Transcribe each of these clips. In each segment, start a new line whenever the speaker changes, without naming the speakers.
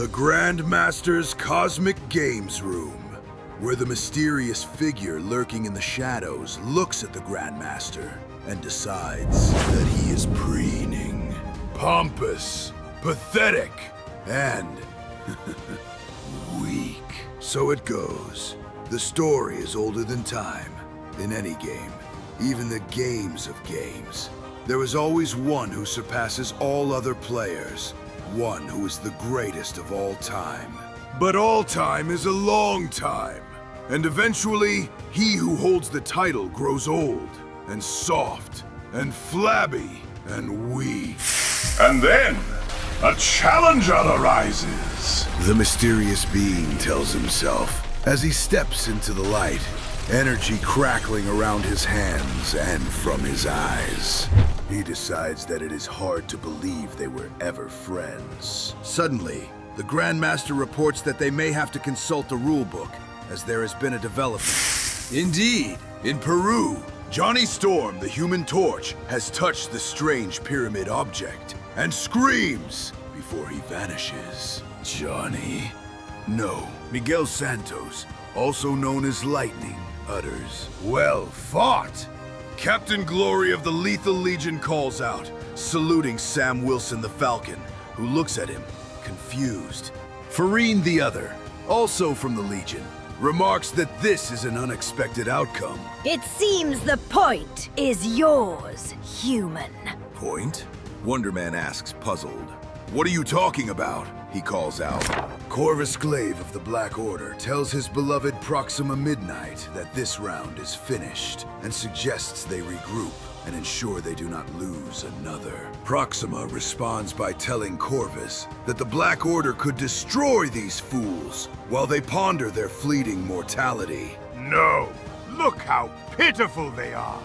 The Grandmaster's Cosmic Games Room, where the mysterious figure lurking in the shadows looks at the Grandmaster and decides that he is preening, pompous, pathetic, and weak. So it goes. The story is older than time. In any game, even the games of games, there is always one who surpasses all other players. One who is the greatest of all time. But all time is a long time. And eventually, he who holds the title grows old, and soft, and flabby, and weak.
And then, a challenger arises.
The mysterious being tells himself as he steps into the light, energy crackling around his hands and from his eyes. He decides that it is hard to believe they were ever friends. Suddenly, the Grandmaster reports that they may have to consult the rulebook, as there has been a development. Indeed, in Peru, Johnny Storm, the Human Torch, has touched the strange pyramid object and screams before he vanishes. Johnny? No, Miguel Santos, also known as Lightning, utters, "Well fought!" Captain Glory of the Lethal Legion calls out, saluting Sam Wilson the Falcon, who looks at him, confused. Farine the other, also from the Legion, remarks that this is an unexpected outcome.
It seems the point is yours, human.
Point? Wonderman asks, puzzled. What are you talking about? He calls out. Corvus Glaive of the Black Order tells his beloved Proxima Midnight that this round is finished, and suggests they regroup and ensure they do not lose another. Proxima responds by telling Corvus that the Black Order could destroy these fools while they ponder their fleeting mortality.
No, look how pitiful they are.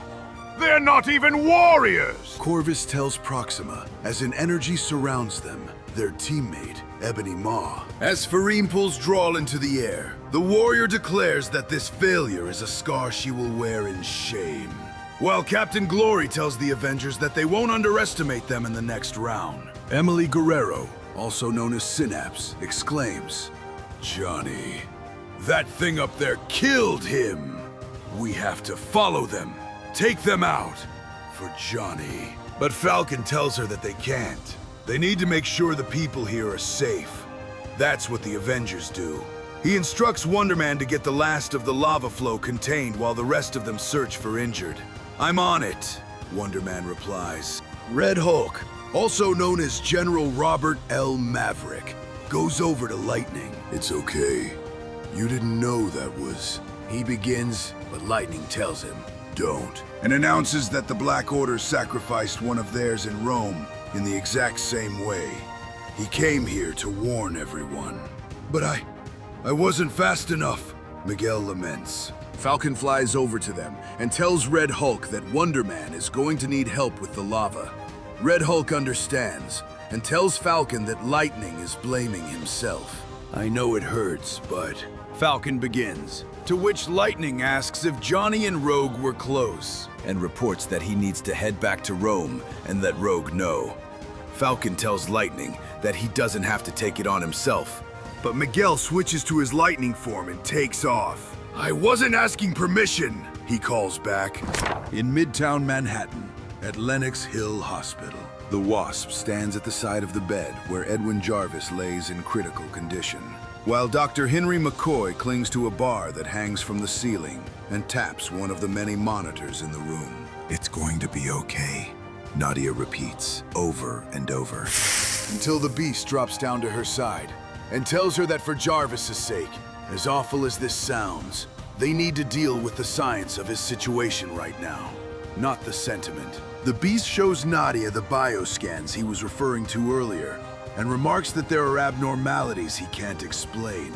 They're not even warriors!
Corvus tells Proxima, as an energy surrounds them, their teammate, Ebony Maw. As Farine pulls Drawl into the air, the warrior declares that this failure is a scar she will wear in shame. While Captain Glory tells the Avengers that they won't underestimate them in the next round. Emily Guerrero, also known as Synapse, exclaims, "Johnny, that thing up there killed him! We have to follow them, take them out, for Johnny." But Falcon tells her that they can't. They need to make sure the people here are safe. That's what the Avengers do. He instructs Wonderman to get the last of the lava flow contained while the rest of them search for injured. "I'm on it," Wonderman replies. Red Hulk, also known as General Robert L. Maverick, goes over to Lightning. "It's okay. You didn't know that was..." He begins, but Lightning tells him, "Don't," and announces that the Black Order sacrificed one of theirs in Rome in the exact same way. He came here to warn everyone. "But I wasn't fast enough," Miguel laments. Falcon flies over to them and tells Red Hulk that Wonderman is going to need help with the lava. Red Hulk understands and tells Falcon that Lightning is blaming himself. "I know it hurts, but..." Falcon begins, to which Lightning asks if Johnny and Rogue were close, and reports that he needs to head back to Rome and let Rogue know. Falcon tells Lightning that he doesn't have to take it on himself, but Miguel switches to his Lightning form and takes off. "I wasn't asking permission," he calls back. In Midtown Manhattan, at Lenox Hill Hospital, the Wasp stands at the side of the bed where Edwin Jarvis lays in critical condition, while Dr. Henry McCoy clings to a bar that hangs from the ceiling and taps one of the many monitors in the room. "It's going to be okay," Nadia repeats over and over, until the Beast drops down to her side and tells her that for Jarvis's sake, as awful as this sounds, they need to deal with the science of his situation right now, not the sentiment. The Beast shows Nadia the bioscans he was referring to earlier, and remarks that there are abnormalities he can't explain.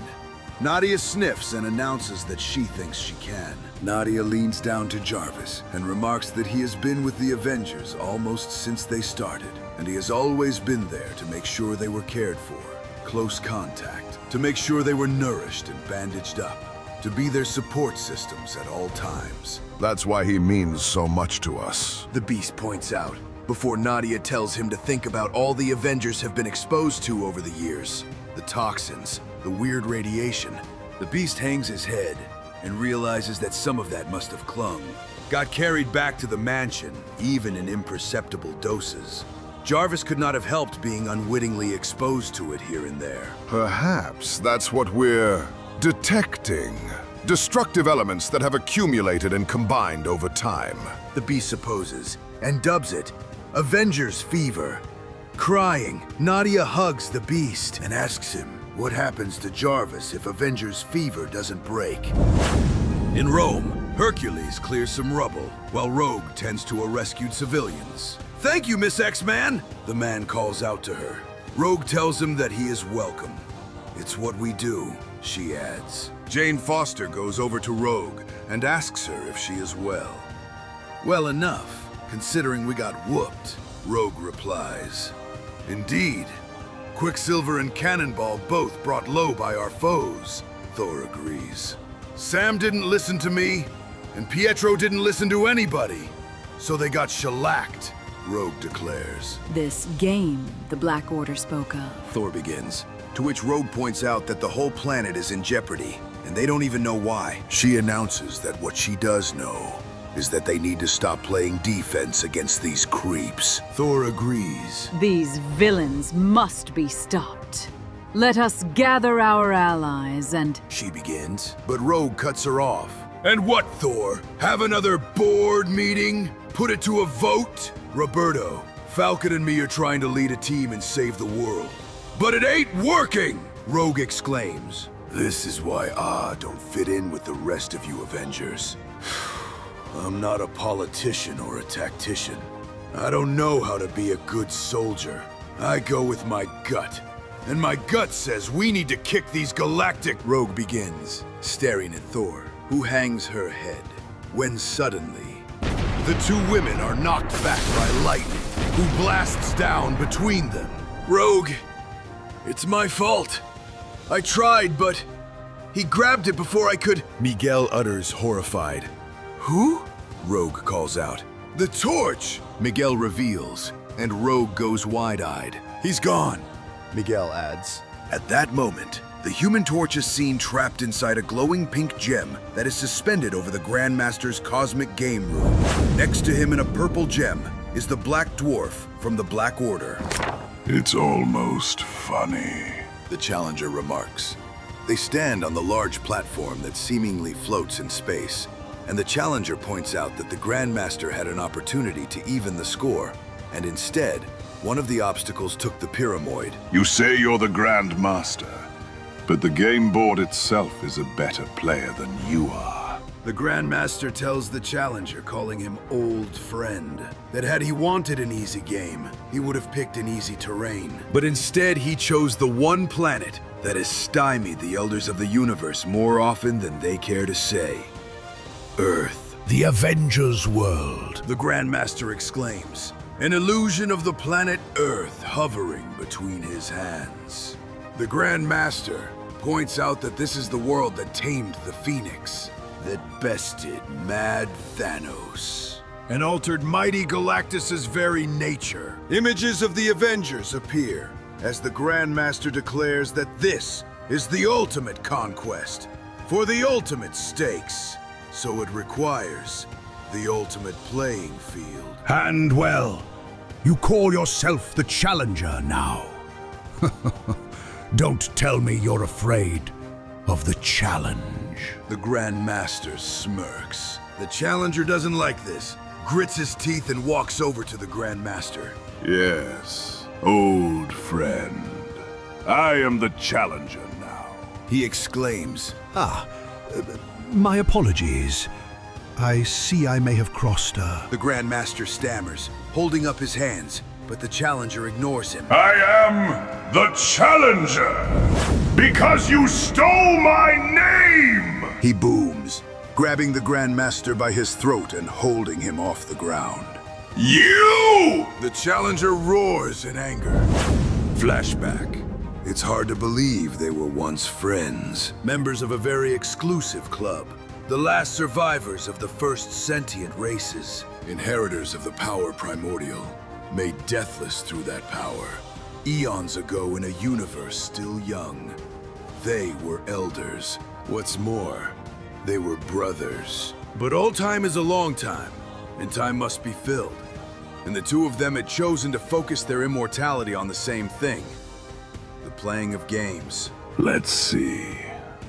Nadia sniffs and announces that she thinks she can. Nadia leans down to Jarvis and remarks that he has been with the Avengers almost since they started, and he has always been there to make sure they were cared for. Close contact, to make sure they were nourished and bandaged up, to be their support systems at all times.
That's why he means so much to us.
The Beast points out, before Nadia tells him to think about all the Avengers have been exposed to over the years. the toxins, the weird radiation. The beast hangs his head and realizes that some of that must have clung. Got carried back to the mansion, even in imperceptible doses. Jarvis could not have helped being unwittingly exposed to it here and there.
Perhaps that's what we're detecting. Destructive elements that have accumulated and combined over time.
The beast supposes, and dubs it Avengers Fever. Crying, Nadia hugs the beast and asks him what happens to Jarvis if Avengers Fever doesn't break. In Rome, Hercules clears some rubble, while Rogue tends to a rescued civilians. "Thank you, Miss X-Man," the man calls out to her. Rogue tells him that he is welcome. "It's what we do," she adds. Jane Foster goes over to Rogue and asks her if she is well. "Well enough, considering we got whooped," Rogue replies. "Indeed. Quicksilver and Cannonball both brought low by our foes," Thor agrees. "Sam didn't listen to me, and Pietro didn't listen to anybody, so they got shellacked," Rogue declares.
This game the Black Order spoke of.
Thor begins, to which Rogue points out that the whole planet is in jeopardy, and they don't even know why. She announces that what she does know is that they need to stop playing defense against these creeps. Thor agrees.
These villains must be stopped. Let us gather our allies and...
She begins, but Rogue cuts her off. "And what, Thor? Have another board meeting? Put it to a vote?" "Roberto, Falcon and me are trying to lead a team and save the world. But it ain't working!" Rogue exclaims. "This is why I don't fit in with the rest of you Avengers. I'm not a politician or a tactician. I don't know how to be a good soldier. I go with my gut. And my gut says we need to kick these galactic..." Rogue begins, staring at Thor, who hangs her head, when suddenly, the two women are knocked back by lightning, who blasts down between them. "Rogue, it's my fault. I tried, but he grabbed it before I could..." Miguel utters, horrified. "Who?" Rogue calls out. "The torch!" Miguel reveals, and Rogue goes wide-eyed. "He's gone," Miguel adds. At that moment, the Human Torch is seen trapped inside a glowing pink gem that is suspended over the Grandmaster's cosmic game room. Next to him in a purple gem is the Black Dwarf from the Black Order.
It's almost funny,
The Challenger remarks. They stand on the large platform that seemingly floats in space, and the Challenger points out that the Grandmaster had an opportunity to even the score, and instead, one of the obstacles took the pyramoid.
You say you're the Grandmaster, but the game board itself is a better player than you are.
The Grandmaster tells the Challenger, calling him old friend, that had he wanted an easy game, he would have picked an easy terrain. But instead, he chose the one planet that has stymied the Elders of the Universe more often than they care to say. Earth.
The Avengers world.
The Grandmaster exclaims, an illusion of the planet Earth hovering between his hands. The Grandmaster points out that this is the world that tamed the Phoenix, that bested Mad Thanos, and altered mighty Galactus's very nature. Images of the Avengers appear as the Grandmaster declares that this is the ultimate conquest for the ultimate stakes, so it requires the ultimate playing field.
And well, you call yourself the Challenger now. Don't tell me you're afraid of the challenge.
The Grandmaster smirks. The Challenger doesn't like this, grits his teeth and walks over to the Grandmaster.
Yes, old friend. I am the Challenger now.
He exclaims.
My apologies. I see I may have crossed
The Grandmaster stammers, holding up his hands, but the Challenger ignores him.
I am the Challenger, because you stole my name!
He booms, grabbing the Grandmaster by his throat and holding him off the ground.
You!
The Challenger roars in anger. Flashback. It's hard to believe they were once friends, members of a very exclusive club, the last survivors of the first sentient races, inheritors of the power primordial, made deathless through that power. eons ago in a universe still young. They were elders. What's more, they were brothers. But all time is a long time, and time must be filled. And the two of them had chosen to focus their immortality on the same thing. The playing of games.
Let's see.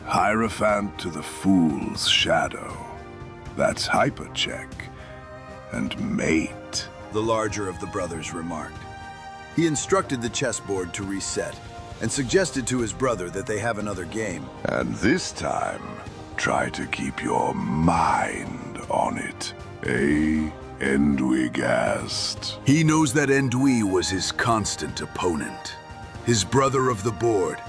Hierophant to the Fool's Shadow. That's Hypercheck. And Mate.
The larger of the brothers remarked. He instructed the chessboard to reset, and suggested to his brother that they have another game.
And this time, try to keep your mind on it. Endwigast.
He knows that Endwi was his constant opponent. His brother of the board.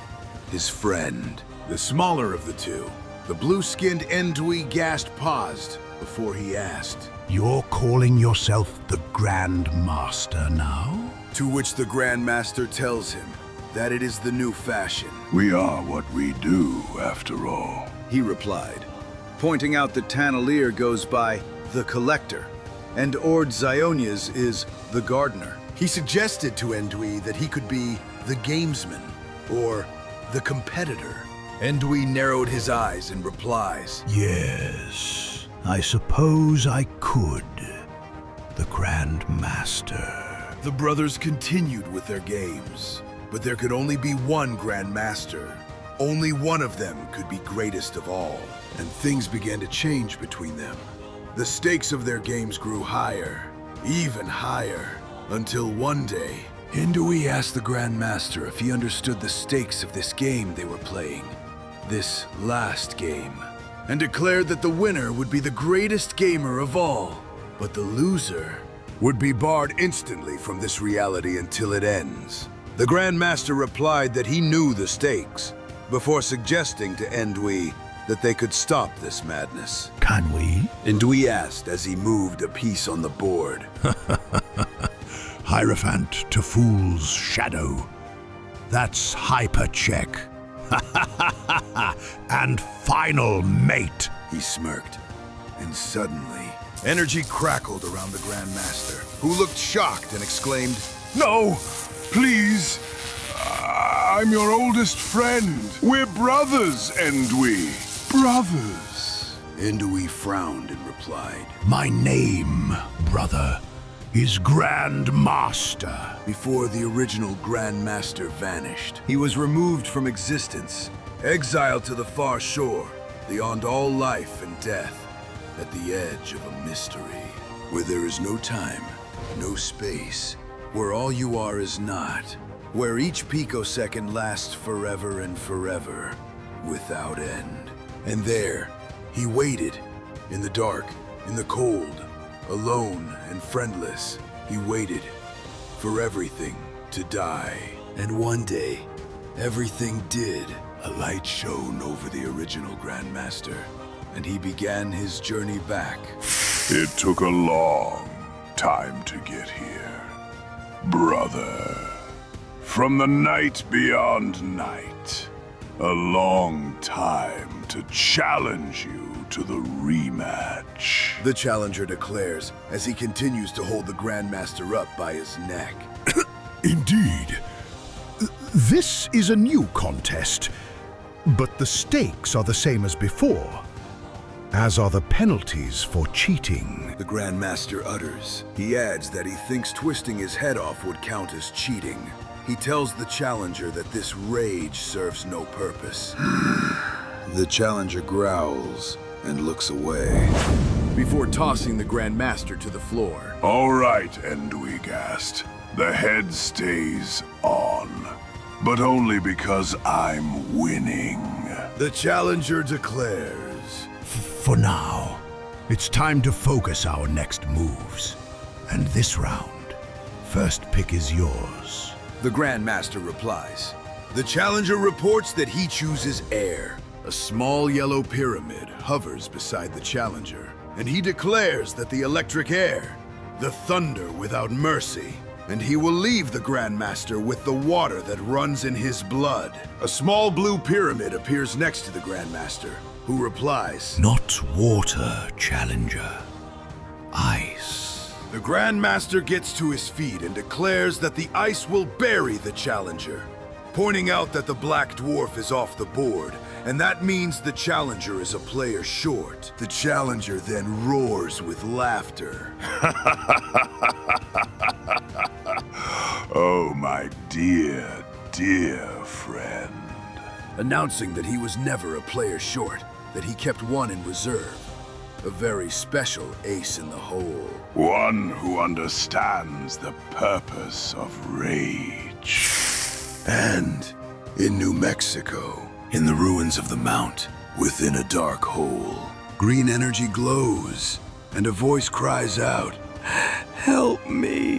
His friend. The smaller of the two. The blue-skinned Endwigast paused before he asked.
You're calling yourself the Grandmaster now?
To which the Grandmaster tells him that it is the new fashion.
We are what we do, after all.
He replied, pointing out that Tanalier goes by the Collector, and Ord Zionias is the Gardener. He suggested to Endwi that he could be the Gamesman, or the Competitor. Endwi narrowed his eyes and replies,
Yes, I suppose I could. The Grandmaster.
The brothers continued with their games, but there could only be one Grandmaster. Only one of them could be greatest of all, and things began to change between them. The stakes of their games grew higher, even higher, until one day, Endwi asked the Grandmaster if he understood the stakes of this game they were playing, this last game, and declared that the winner would be the greatest gamer of all, but the loser would be barred instantly from this reality until it ends. The Grandmaster replied that he knew the stakes, before suggesting to Endwi that they could stop this madness.
Can we?
Endwi asked as he moved a piece on the board.
Hierophant to Fool's Shadow. That's Hypercheck. And final mate.
He smirked, and suddenly, energy crackled around the Grandmaster, who looked shocked and exclaimed,
No! Please! I'm your oldest friend. We're brothers, Endwi. Brothers.
Endwi frowned and replied,
My name, brother, is Grandmaster.
Before the original Grandmaster vanished, he was removed from existence, exiled to the far shore, beyond all life and death, at the edge of a mystery, where there is no time, no space, where all you are is not, where each picosecond lasts forever and forever, without end. And there, he waited, in the dark, in the cold, alone and friendless. He waited for everything to die. And one day, everything did. A light shone over the original Grandmaster, and he began his journey back.
It took a long time to get here, brother. From the night beyond night, a long time to challenge you to the rematch.
The challenger declares as he continues to hold the Grandmaster up by his neck.
Indeed. This is a new contest, but the stakes are the same as before, as are the penalties for cheating.
The Grandmaster utters. He adds that he thinks twisting his head off would count as cheating. He tells the challenger that this rage serves no purpose. The challenger growls and looks away, before tossing the Grandmaster to the floor.
All right, Endwigast. The head stays on, but only because I'm winning.
The challenger declares.
For now, it's time to focus our next moves. And this round, first pick is yours.
The Grandmaster replies. The challenger reports that he chooses air. A small yellow pyramid hovers beside the challenger, and he declares that the electric air, the thunder without mercy, and he will leave the Grandmaster with the water that runs in his blood. A small blue pyramid appears next to the Grandmaster, who replies,
Not water, challenger. Ice.
The Grandmaster gets to his feet and declares that the ice will bury the challenger, pointing out that the Black Dwarf is off the board, and that means the challenger is a player short. The challenger then roars with laughter.
Oh, my dear, dear friend.
Announcing that he was never a player short, that he kept one in reserve. A very special ace in the hole.
One who understands the purpose of rage.
And in New Mexico, in the ruins of the Mount, within a dark hole, green energy glows, and a voice cries out, "Help me!"